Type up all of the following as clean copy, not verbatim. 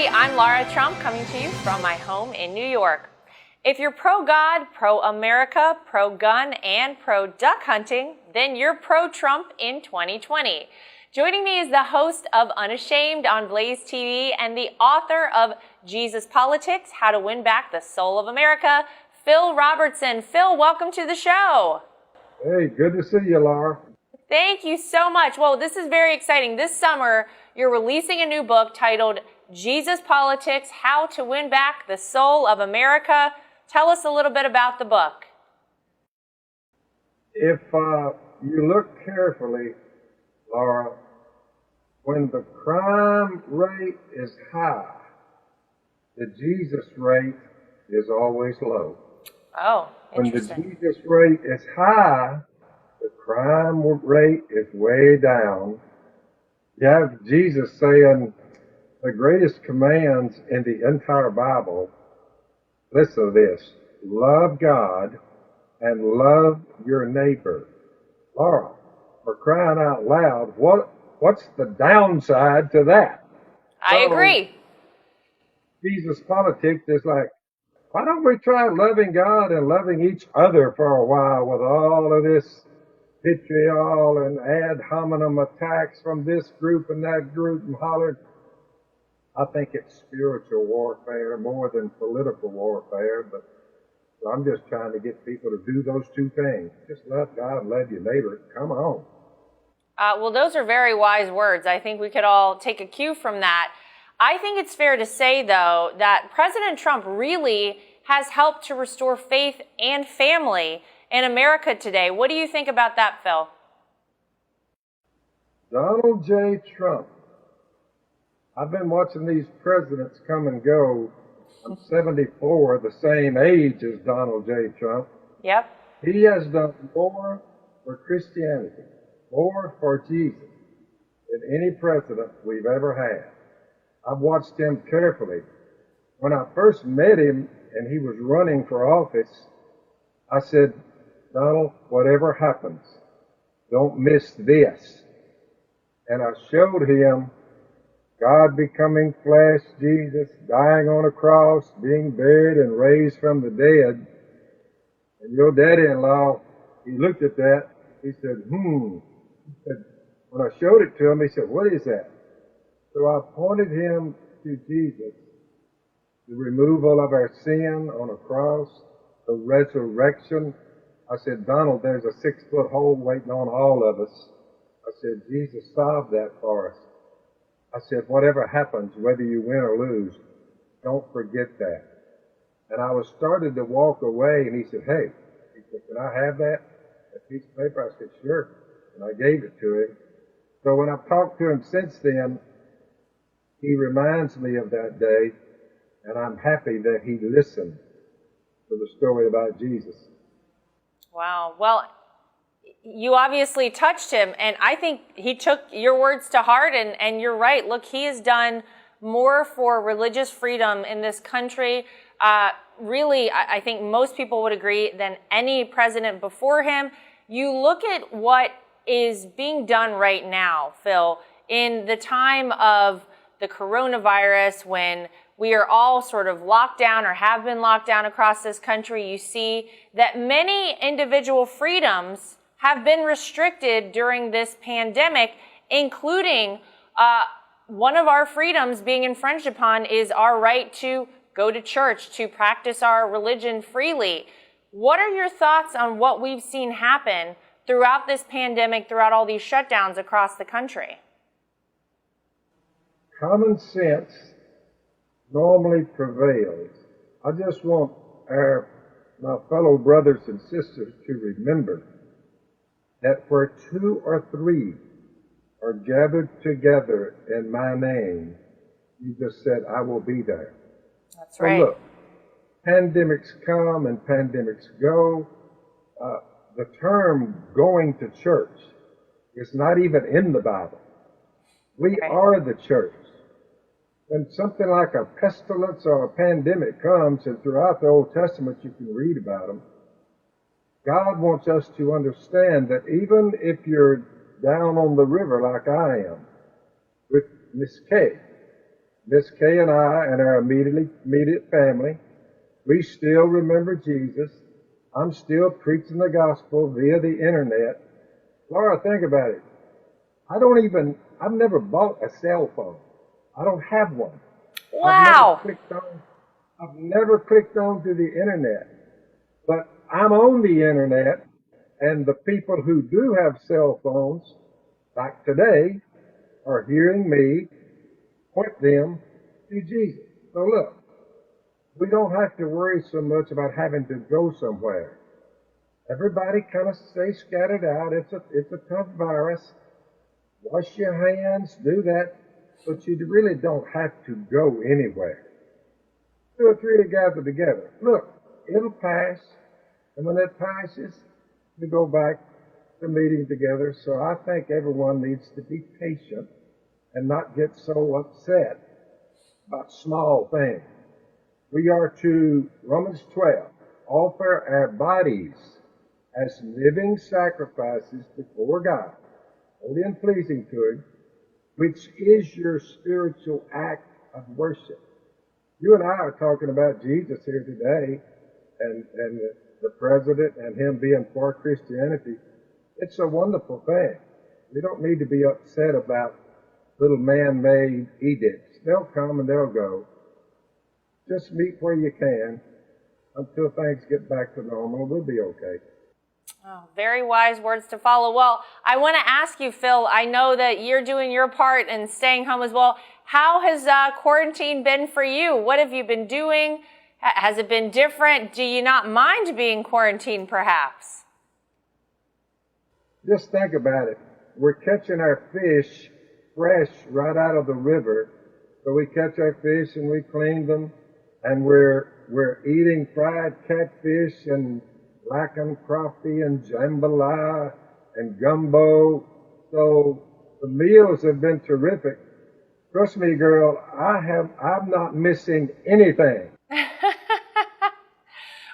everybody. I'm Laura Trump coming to you from my home in New York. If you're pro-God, pro-America, pro-gun, and pro-duck hunting, then you're pro-Trump in 2020. Joining me is the host of Unashamed on Blaze TV and the author of Jesus Politics, How to Win Back the Soul of America, Phil Robertson. Phil, welcome to the show. Hey, good to see you, Laura. Thank you so much. Well, this is very exciting. This summer, you're releasing a new book titled Jesus Politics, How to Win Back the Soul of America. Tell us a little bit about the book. If you look carefully, Laura, when the crime rate is high, the Jesus rate is always low. Oh, When the interesting. Jesus rate is high, the crime rate is way down. You have Jesus saying the greatest commands in the entire Bible. Listen to this. Love God and love your neighbor. Laura, for crying out loud, what's the downside to that? I agree. Jesus Politics is like, why don't we try loving God and loving each other for a while with all of this vitriol and ad hominem attacks from this group and that group and holler. I think it's spiritual warfare more than political warfare, but I'm just trying to get people to do those two things. Just love God and love your neighbor. Come on. Well, those are very wise words. I think we could all take a cue from that. I think it's fair to say, though, that President Trump really has helped to restore faith and family in America today. What do you think about that, Phil? Donald J. Trump. I've been watching these presidents come and go. I'm 74, the same age as Donald J. Trump. Yep. He has done more for Christianity, more for Jesus than any president we've ever had. I've watched him carefully. When I first met him and he was running for office, I said, Donald, whatever happens, don't miss this. And I showed him God becoming flesh, Jesus dying on a cross, being buried and raised from the dead. And your daddy-in-law, he looked at that. He said, He said, when I showed it to him, he said, what is that? So I pointed him to Jesus, the removal of our sin on a cross, the resurrection. I said, Donald, there's a 6-foot hole waiting on all of us. I said, Jesus solved that for us. I said, whatever happens, whether you win or lose, don't forget that. And I was starting to walk away, and he said, hey, he said, can I have that piece of paper? I said, sure. And I gave it to him. So when I've talked to him since then, he reminds me of that day, and I'm happy that he listened to the story about Jesus. Wow. Well, you obviously touched him, and I think he took your words to heart, and you're right. Look, he has done more for religious freedom in this country, really, I think most people would agree, than any president before him. You look at what is being done right now, Phil, in the time of the coronavirus, when we are all sort of locked down or have been locked down across this country, you see that many individual freedoms have been restricted during this pandemic, including one of our freedoms being infringed upon is our right to go to church, to practice our religion freely. What are your thoughts on what we've seen happen throughout this pandemic, throughout all these shutdowns across the country? Common sense normally prevails. I just want my fellow brothers and sisters to remember that where 2 or 3 are gathered together in my name, you just said, I will be there. That's right. So look, pandemics come and pandemics go. The term going to church is not even in the Bible. We are the church. When something like a pestilence or a pandemic comes, and throughout the Old Testament you can read about them, God wants us to understand that even if you're down on the river like I am, with Miss Kay, Miss Kay and I and our immediate family, we still remember Jesus. I'm still preaching the gospel via the internet. Laura, think about it. I've never bought a cell phone. I don't have one. Wow. I've never clicked on to the internet. But I'm on the internet, and the people who do have cell phones, like today, are hearing me point them to Jesus. So look, we don't have to worry so much about having to go somewhere. Everybody kind of stay scattered out. It's a tough virus. Wash your hands, do that, but you really don't have to go anywhere. 2 or 3 to gather together. Look, it'll pass, and when it passes, we go back to meeting together. So I think everyone needs to be patient and not get so upset about small things. We are to, Romans 12, offer our bodies as living sacrifices before God, holy and pleasing to Him, which is your spiritual act of worship. You and I are talking about Jesus here today, and the president and him being for Christianity. It's a wonderful thing. We don't need to be upset about little man-made edicts. They'll come and they'll go. Just meet where you can until things get back to normal. We'll be okay. Oh, very wise words to follow. Well, I want to ask you, Phil, I know that you're doing your part and staying home as well. How has quarantine been for you? What have you been doing? Has it been different? Do you not mind being quarantined, perhaps? Just think about it. We're catching our fish fresh right out of the river. So we catch our fish and we clean them, and we're eating fried catfish and blackened crappie and jambalaya and gumbo. So the meals have been terrific. Trust me, girl, I'm not missing anything.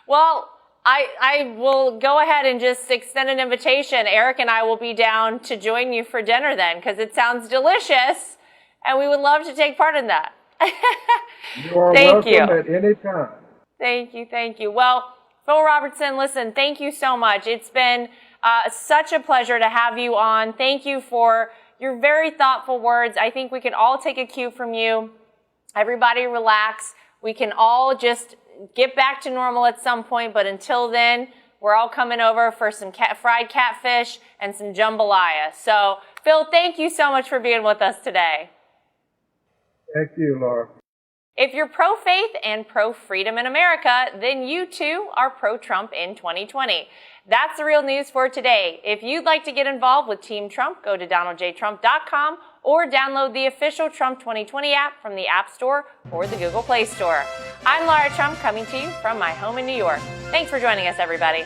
Well, I will go ahead and just extend an invitation. Eric and I will be down to join you for dinner then, because it sounds delicious, and we would love to take part in that. You are welcome at any time. Thank you. Well, Phil Robertson, listen, thank you so much. It's been such a pleasure to have you on. Thank you for your very thoughtful words. I think we can all take a cue from you. Everybody relax. We can all just get back to normal at some point, but until then, we're all coming over for some fried catfish and some jambalaya. So, Phil, thank you so much for being with us today. Thank you, Laura. If you're pro-faith and pro-freedom in America, then you too are pro-Trump in 2020. That's the real news for today. If you'd like to get involved with Team Trump, go to DonaldJTrump.com or download the official Trump 2020 app from the App Store or the Google Play Store. I'm Laura Trump, coming to you from my home in New York. Thanks for joining us, everybody.